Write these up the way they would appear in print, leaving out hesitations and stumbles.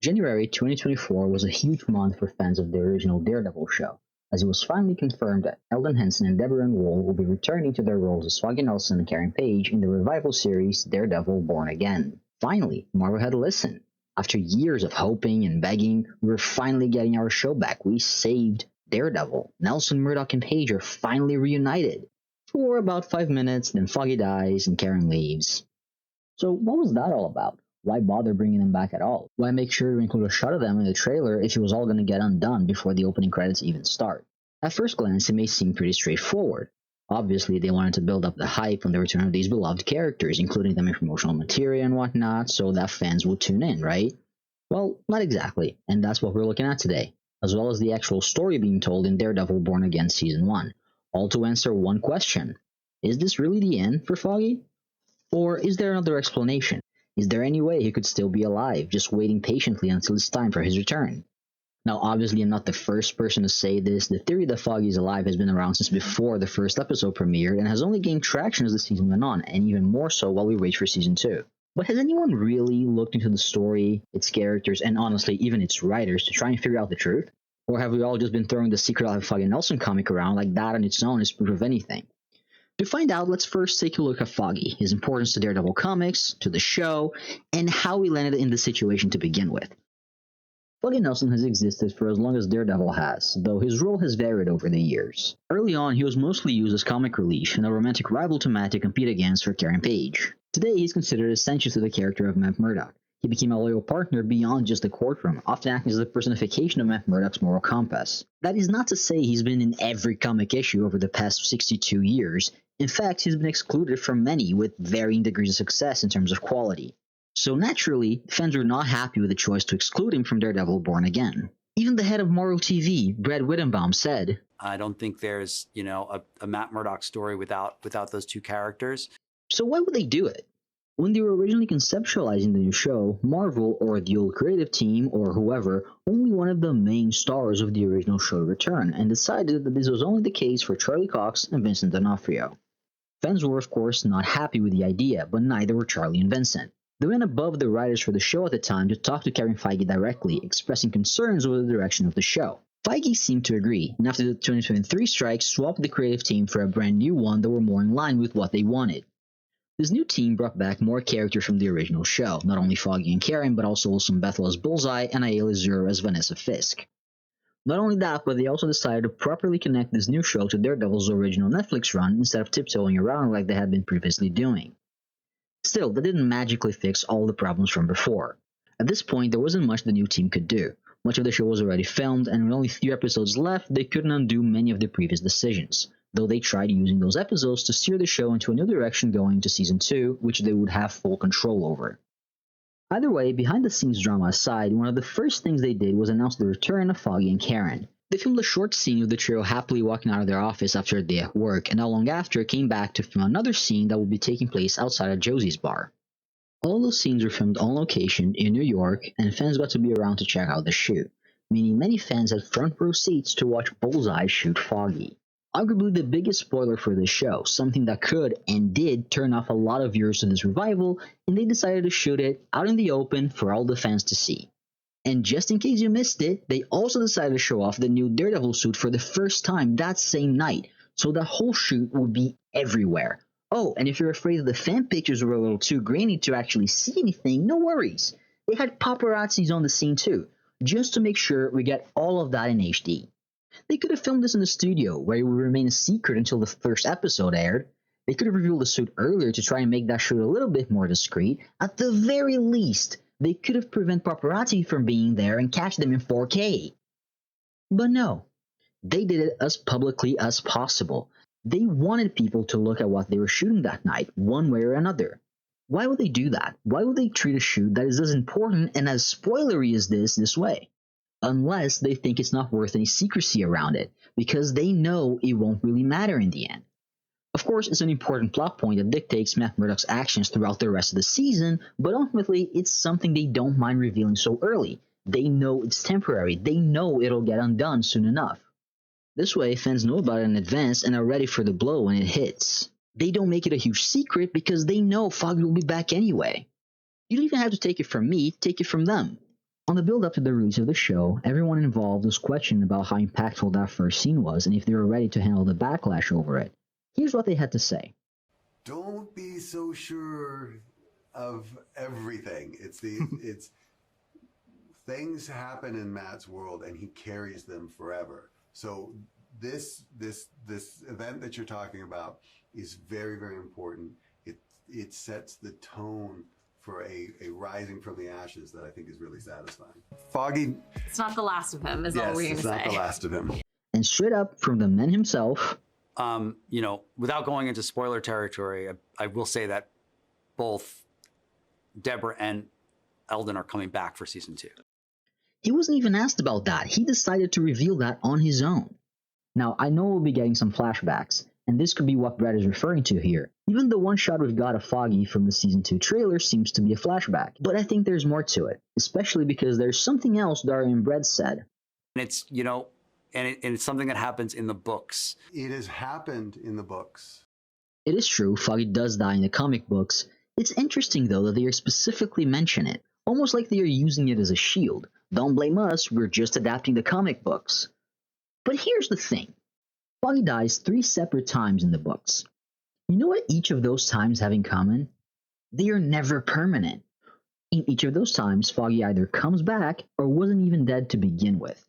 January 2024 was a huge month for fans of the original Daredevil show, as it was finally confirmed that Eldon Henson and Deborah Ann Woll will be returning to their roles as Foggy Nelson and Karen Page in the revival series Daredevil Born Again. Finally, Marvel had to listen. After years of hoping and begging, we were finally getting our show back. We saved Daredevil. Nelson, Murdoch, and Page are finally reunited. For about 5 minutes, then Foggy dies and Karen leaves. So what was that all about? Why bother bringing them back at all? Why make sure to include a shot of them in the trailer if it was all going to get undone before the opening credits even start? At first glance, it may seem pretty straightforward. Obviously, they wanted to build up the hype on the return of these beloved characters, including them in promotional material and whatnot, so that fans would tune in, right? Well, not exactly, and that's what we're looking at today, as well as the actual story being told in Daredevil Born Again Season 1, all to answer one question. Is this really the end for Foggy? Or is there another explanation? Is there any way he could still be alive, just waiting patiently until it's time for his return? Now, obviously, I'm not the first person to say this. The theory that Foggy is alive has been around since before the first episode premiered and has only gained traction as the season went on, and even more so while we wait for Season 2. But has anyone really looked into the story, its characters, and honestly, even its writers to try and figure out the truth? Or have we all just been throwing the Secret Life of Foggy Nelson comic around like that on its own is proof of anything? To find out, let's first take a look at Foggy, his importance to Daredevil comics, to the show, and how he landed in this situation to begin with. Foggy Nelson has existed for as long as Daredevil has, though his role has varied over the years. Early on, he was mostly used as comic relief and a romantic rival to Matt to compete against for Karen Page. Today, he's considered essential to the character of Matt Murdock. He became a loyal partner beyond just the courtroom, often acting as the personification of Matt Murdock's moral compass. That is not to say he's been in every comic issue over the past 62 years. In fact, he's been excluded from many with varying degrees of success in terms of quality. So naturally, fans were not happy with the choice to exclude him from Daredevil Born Again. Even the head of Marvel TV, Brad Whittenbaum, said, I don't think there's, a Matt Murdock story without those two characters. So why would they do it? When they were originally conceptualizing the new show, Marvel, or the old creative team, or whoever, only wanted the main stars of the original show to return, and decided that this was only the case for Charlie Cox and Vincent D'Onofrio. Fans were of course not happy with the idea, but neither were Charlie and Vincent. They went above the writers for the show at the time to talk to Kevin Feige directly, expressing concerns over the direction of the show. Feige seemed to agree, and after the 2023 strike, swapped the creative team for a brand new one that were more in line with what they wanted. This new team brought back more characters from the original show, not only Foggy and Karen, but also Wilson Bethel as Bullseye and Ayala Zero as Vanessa Fisk. Not only that, but they also decided to properly connect this new show to Daredevil's original Netflix run instead of tiptoeing around like they had been previously doing. Still, that didn't magically fix all the problems from before. At this point, there wasn't much the new team could do. Much of the show was already filmed, and with only 3 episodes left, they couldn't undo many of the previous decisions, though they tried using those episodes to steer the show into a new direction going into Season 2, which they would have full control over. Either way, behind-the-scenes drama aside, one of the first things they did was announce the return of Foggy and Karen. They filmed a short scene of the trio happily walking out of their office after a day at work, and not long after came back to film another scene that would be taking place outside of Josie's bar. All those scenes were filmed on location in New York, and fans got to be around to check out the shoot, meaning many fans had front row seats to watch Bullseye shoot Foggy. Arguably the biggest spoiler for this show, something that could and did turn off a lot of viewers to this revival, and they decided to shoot it out in the open for all the fans to see. And just in case you missed it, they also decided to show off the new Daredevil suit for the first time that same night, so the whole shoot would be everywhere. Oh, and if you're afraid that the fan pictures were a little too grainy to actually see anything, no worries. They had paparazzis on the scene too, just to make sure we get all of that in HD. They could have filmed this in the studio, where it would remain a secret until the first episode aired. They could have revealed the suit earlier to try and make that shoot a little bit more discreet. At the very least, they could have prevented paparazzi from being there and catch them in 4K. But no, they did it as publicly as possible. They wanted people to look at what they were shooting that night, one way or another. Why would they do that? Why would they treat a shoot that is as important and as spoilery as this way? Unless they think it's not worth any secrecy around it, because they know it won't really matter in the end. Of course, it's an important plot point that dictates Matt Murdock's actions throughout the rest of the season, but ultimately, it's something they don't mind revealing so early. They know it's temporary. They know it'll get undone soon enough. This way, fans know about it in advance and are ready for the blow when it hits. They don't make it a huge secret because they know Foggy will be back anyway. You don't even have to take it from me, take it from them. On the build up to the release of the show, everyone involved was questioning about how impactful that first scene was and if they were ready to handle the backlash over it. Here's what they had to say. Don't be so sure of everything. It's things happen in Matt's world and he carries them forever. So this event that you're talking about is very, very important. It sets the tone for a rising from the ashes that I think is really satisfying. Foggy. It's not the last of him, is all we're going to say. Yes, it's not the last of him. And straight up from the man himself. Without going into spoiler territory, I will say that both Deborah and Eldon are coming back for season 2. He wasn't even asked about that. He decided to reveal that on his own. Now, I know we'll be getting some flashbacks, and this could be what Brad is referring to here. Even the one shot we've got of Foggy from the season 2 trailer seems to be a flashback, but I think there's more to it, especially because there's something else Dario and Brad said. And it's, and it's something that happens in the books. It has happened in the books. It is true, Foggy does die in the comic books. It's interesting, though, that they specifically mention it, almost like they are using it as a shield. Don't blame us, we're just adapting the comic books. But here's the thing. Foggy dies 3 separate times in the books. You know what each of those times have in common? They are never permanent. In each of those times, Foggy either comes back or wasn't even dead to begin with.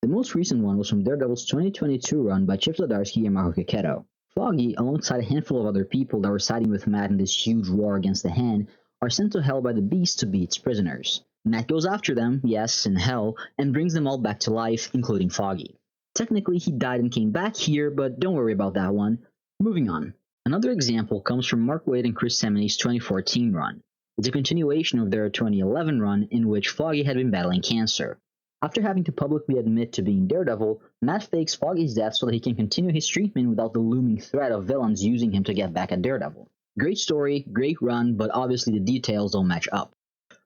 The most recent one was from Daredevil's 2022 run by Chip Zdarsky and Marco Checchetto. Foggy, alongside a handful of other people that were siding with Matt in this huge war against the Hand, are sent to Hell by the Beast to be its prisoners. Matt goes after them, yes, in Hell, and brings them all back to life, including Foggy. Technically, he died and came back here, but don't worry about that one. Moving on. Another example comes from Mark Waid and Chris Samnee's 2014 run. It's a continuation of their 2011 run in which Foggy had been battling cancer. After having to publicly admit to being Daredevil, Matt fakes Foggy's death so that he can continue his treatment without the looming threat of villains using him to get back at Daredevil. Great story, great run, but obviously the details don't match up.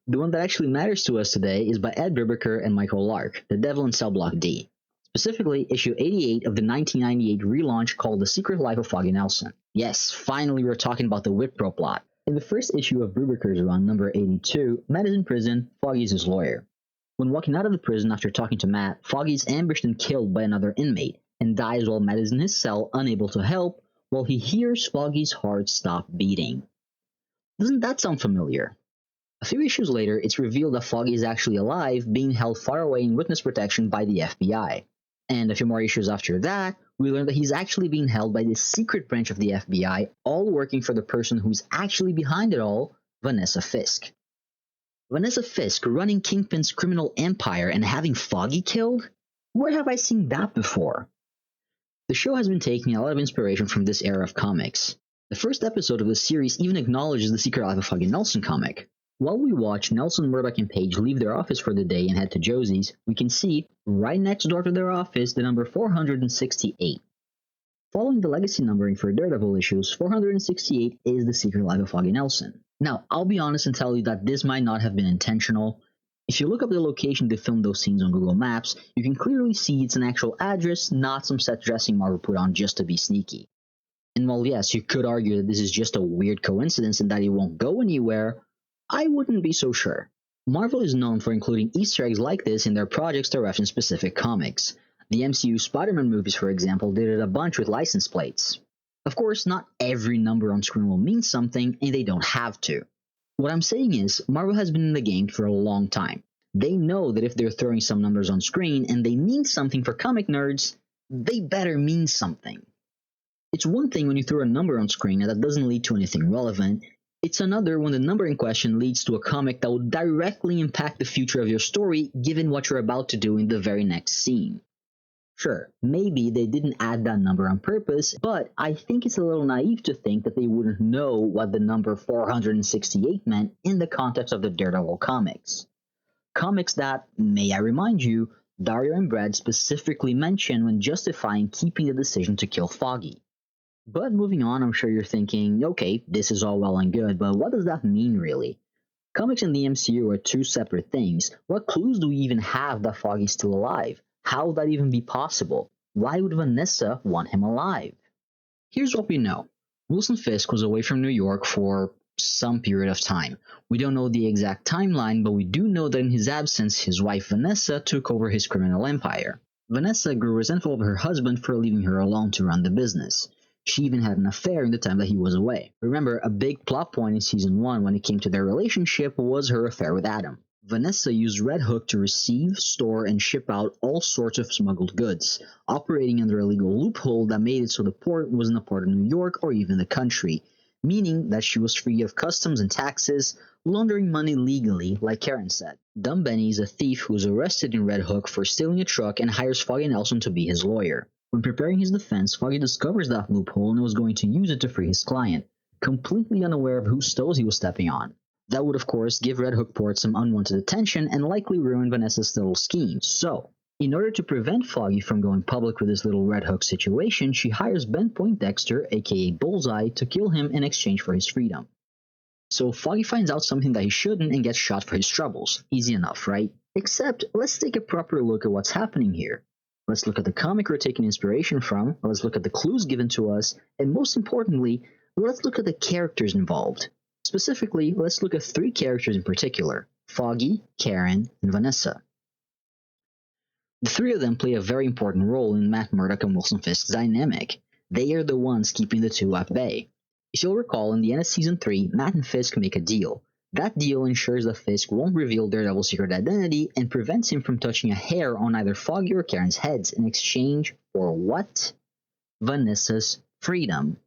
The one that actually matters to us today is by Ed Brubaker and Michael Lark, The Devil in Cell Block D. Specifically, issue 88 of the 1998 relaunch called The Secret Life of Foggy Nelson. Yes, finally we're talking about the Wipro plot. In the first issue of Brubaker's run, number 82, Matt is in prison, Foggy is his lawyer. When walking out of the prison after talking to Matt, Foggy is ambushed and killed by another inmate, and dies while Matt is in his cell, unable to help, while he hears Foggy's heart stop beating. Doesn't that sound familiar? A few issues later, it's revealed that Foggy is actually alive, being held far away in witness protection by the FBI. And a few more issues after that, we learn that he's actually being held by this secret branch of the FBI, all working for the person who's actually behind it all, Vanessa Fisk. Vanessa Fisk running Kingpin's criminal empire and having Foggy killed? Where have I seen that before? The show has been taking a lot of inspiration from this era of comics. The first episode of the series even acknowledges the Secret Life of Foggy Nelson comic. While we watch Nelson, Murdoch, and Paige leave their office for the day and head to Josie's, we can see, right next door to their office, the number 468. Following the legacy numbering for Daredevil issues, 468 is the Secret Life of Foggy Nelson. Now, I'll be honest and tell you that this might not have been intentional. If you look up the location they filmed those scenes on Google Maps, you can clearly see it's an actual address, not some set dressing Marvel put on just to be sneaky. And while yes, you could argue that this is just a weird coincidence and that it won't go anywhere, I wouldn't be so sure. Marvel is known for including Easter eggs like this in their projects to reference specific comics. The MCU Spider-Man movies, for example, did it a bunch with license plates. Of course, not every number on screen will mean something, and they don't have to. What I'm saying is, Marvel has been in the game for a long time. They know that if they're throwing some numbers on screen and they mean something for comic nerds, they better mean something. It's one thing when you throw a number on screen and that doesn't lead to anything relevant. It's another when the number in question leads to a comic that will directly impact the future of your story given what you're about to do in the very next scene. Sure, maybe they didn't add that number on purpose, but I think it's a little naive to think that they wouldn't know what the number 468 meant in the context of the Daredevil comics. Comics that, may I remind you, Dario and Brad specifically mention when justifying keeping the decision to kill Foggy. But moving on, I'm sure you're thinking, okay, this is all well and good, but what does that mean really? Comics and the MCU are two separate things. What clues do we even have that Foggy's still alive? How would that even be possible? Why would Vanessa want him alive? Here's what we know. Wilson Fisk was away from New York for some period of time. We don't know the exact timeline, but we do know that in his absence, his wife Vanessa took over his criminal empire. Vanessa grew resentful of her husband for leaving her alone to run the business. She even had an affair in the time that he was away. Remember, a big plot point in season 1 when it came to their relationship was her affair with Adam. Vanessa used Red Hook to receive, store, and ship out all sorts of smuggled goods, operating under a legal loophole that made it so the port wasn't a part of New York or even the country, meaning that she was free of customs and taxes, laundering money legally, like Karen said. Dumb Benny is a thief who is arrested in Red Hook for stealing a truck and hires Foggy Nelson to be his lawyer. When preparing his defense, Foggy discovers that loophole and was going to use it to free his client, completely unaware of whose toes he was stepping on. That would, of course, give Red Hook Port some unwanted attention and likely ruin Vanessa's little scheme. So, in order to prevent Foggy from going public with this little Red Hook situation, she hires Ben Poindexter, aka Bullseye, to kill him in exchange for his freedom. So Foggy finds out something that he shouldn't and gets shot for his troubles. Easy enough, right? Except, let's take a proper look at what's happening here. Let's look at the comic we're taking inspiration from, let's look at the clues given to us, and most importantly, let's look at the characters involved. Specifically, let's look at 3 characters in particular: Foggy, Karen, and Vanessa. The 3 of them play a very important role in Matt Murdock and Wilson Fisk's dynamic. They are the ones keeping the two at bay. If you'll recall, in the end of Season 3, Matt and Fisk make a deal. That deal ensures that Fisk won't reveal Daredevil's secret identity and prevents him from touching a hair on either Foggy or Karen's heads in exchange for what? Vanessa's freedom.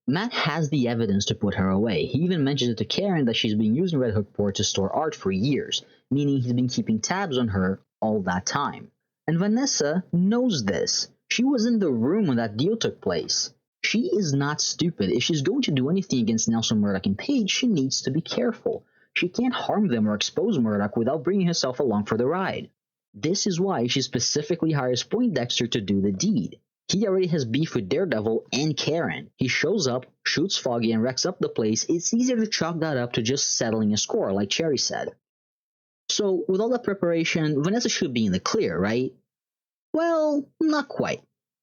Matt has the evidence to put her away. He even mentions it to Karen that she's been using Red Hook Port to store art for years, meaning he's been keeping tabs on her all that time. And Vanessa knows this. She was in the room when that deal took place. She is not stupid. If she's going to do anything against Nelson, Murdock, and Page, she needs to be careful. She can't harm them or expose Murdock without bringing herself along for the ride. This is why she specifically hires Poindexter to do the deed. He already has beef with Daredevil and Karen. He shows up, shoots Foggy, and wrecks up the place. It's easier to chalk that up to just settling a score, like Cherry said. So, with all that preparation, Vanessa should be in the clear, right? Well, not quite.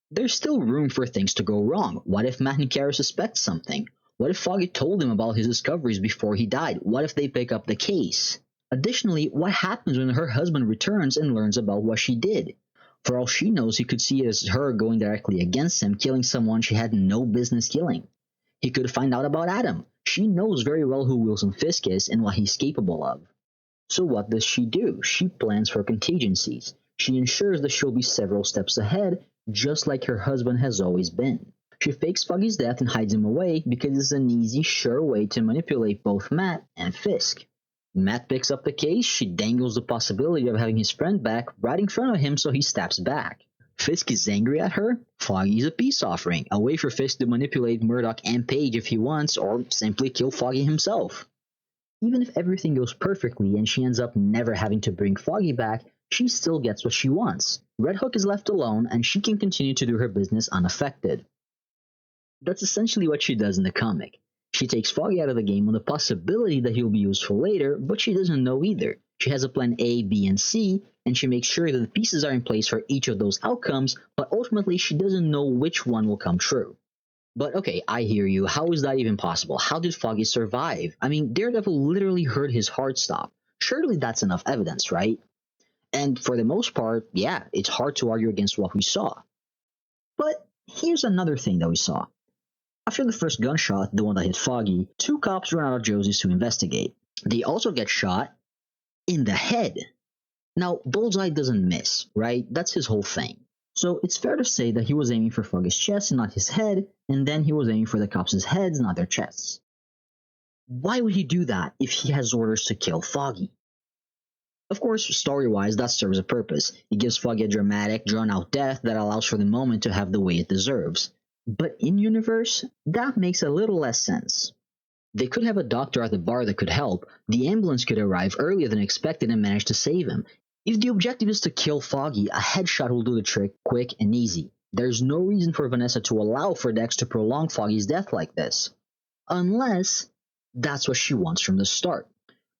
There's still room for things to go wrong. What if Matt and Kara suspect something? What if Foggy told him about his discoveries before he died? What if they pick up the case? Additionally, what happens when her husband returns and learns about what she did? For all she knows, he could see it as her going directly against him, killing someone she had no business killing. He could find out about Adam. She knows very well who Wilson Fisk is and what he's capable of. So what does she do? She plans for contingencies. She ensures that she'll be several steps ahead, just like her husband has always been. She fakes Foggy's death and hides him away because it's an easy, sure way to manipulate both Matt and Fisk. Matt picks up the case, she dangles the possibility of having his friend back right in front of him, so he steps back. Fisk is angry at her. Foggy's a peace offering, a way for Fisk to manipulate Murdock and Page if he wants, or simply kill Foggy himself. Even if everything goes perfectly and she ends up never having to bring Foggy back, she still gets what she wants. Red Hook is left alone, and she can continue to do her business unaffected. That's essentially what she does in the comic. She takes Foggy out of the game on the possibility that he'll be useful later, but she doesn't know either. She has a plan A, B, and C, and she makes sure that the pieces are in place for each of those outcomes, but ultimately she doesn't know which one will come true. But okay, I hear you. How is that even possible? How did Foggy survive? I mean, Daredevil literally heard his heart stop. Surely that's enough evidence, right? And for the most part, yeah, it's hard to argue against what we saw. But here's another thing that we saw. After the first gunshot, the one that hit Foggy, 2 cops run out of Josie's to investigate. They also get shot in the head. Now, Bullseye doesn't miss, right? That's his whole thing. So it's fair to say that he was aiming for Foggy's chest and not his head, and then he was aiming for the cops' heads, not their chests. Why would he do that if he has orders to kill Foggy? Of course, story-wise, that serves a purpose. It gives Foggy a dramatic, drawn-out death that allows for the moment to have the way it deserves. But in-universe, that makes a little less sense. They could have a doctor at the bar that could help, the ambulance could arrive earlier than expected and manage to save him. If the objective is to kill Foggy, a headshot will do the trick quick and easy. There's no reason for Vanessa to allow for Dex to prolong Foggy's death like this. Unless that's what she wants from the start.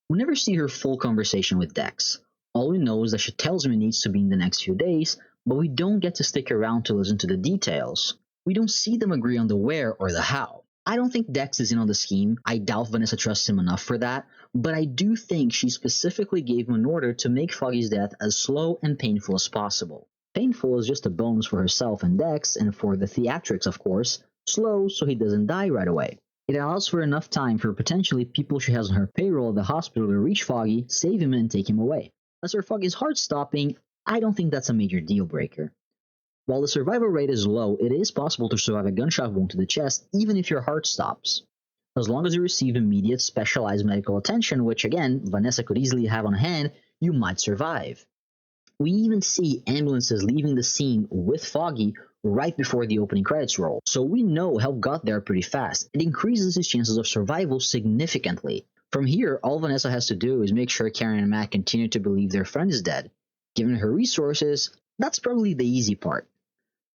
We never see her full conversation with Dex. All we know is that she tells him it needs to be in the next few days, but we don't get to stick around to listen to the details. We don't see them agree on the where or the how. I don't think Dex is in on the scheme. I doubt Vanessa trusts him enough for that, but I do think she specifically gave him an order to make Foggy's death as slow and painful as possible. Painful is just a bonus for herself and Dex, and for the theatrics, of course. Slow so he doesn't die right away. It allows for enough time for potentially people she has on her payroll at the hospital to reach Foggy, save him, and take him away. As for Foggy's heart stopping, I don't think that's a major deal breaker. While the survival rate is low, it is possible to survive a gunshot wound to the chest even if your heart stops. As long as you receive immediate specialized medical attention, which again, Vanessa could easily have on hand, you might survive. We even see ambulances leaving the scene with Foggy right before the opening credits roll, so we know help got there pretty fast. It increases his chances of survival significantly. From here, all Vanessa has to do is make sure Karen and Matt continue to believe their friend is dead. Given her resources, that's probably the easy part.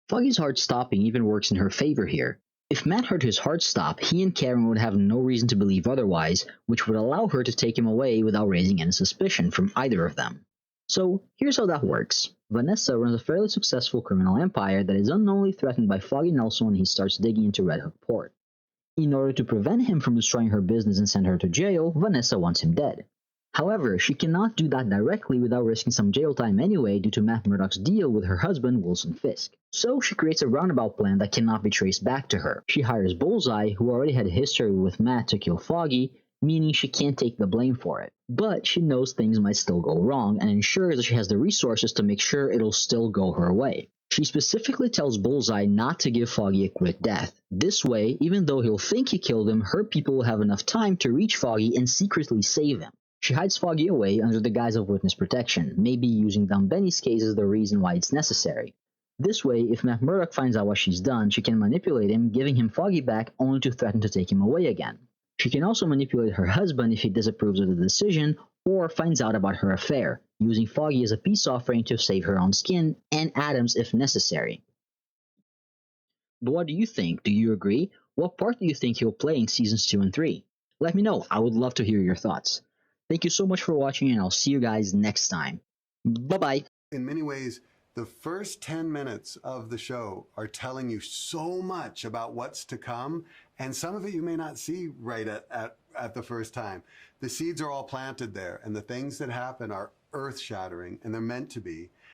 Foggy's heart stopping even works in her favor here. If Matt heard his heart stop, he and Karen would have no reason to believe otherwise, which would allow her to take him away without raising any suspicion from either of them. So, here's how that works. Vanessa runs a fairly successful criminal empire that is unknowingly threatened by Foggy Nelson when he starts digging into Red Hook Port. In order to prevent him from destroying her business and send her to jail, Vanessa wants him dead. However, she cannot do that directly without risking some jail time anyway due to Matt Murdock's deal with her husband, Wilson Fisk. So she creates a roundabout plan that cannot be traced back to her. She hires Bullseye, who already had a history with Matt, to kill Foggy, meaning she can't take the blame for it. But she knows things might still go wrong and ensures that she has the resources to make sure it'll still go her way. She specifically tells Bullseye not to give Foggy a quick death. This way, even though he'll think he killed him, her people will have enough time to reach Foggy and secretly save him. She hides Foggy away under the guise of witness protection, maybe using Dumb Benny's case as the reason why it's necessary. This way, if Matt Murdock finds out what she's done, she can manipulate him, giving him Foggy back only to threaten to take him away again. She can also manipulate her husband if he disapproves of the decision or finds out about her affair, using Foggy as a peace offering to save her own skin and Adam's if necessary. But what do you think? Do you agree? What part do you think he'll play in seasons 2 and 3? Let me know. I would love to hear your thoughts. Thank you so much for watching, and I'll see you guys next time. Bye-bye. In many ways, the first 10 minutes of the show are telling you so much about what's to come, and some of it you may not see right at the first time. The seeds are all planted there, and the things that happen are earth-shattering, and they're meant to be.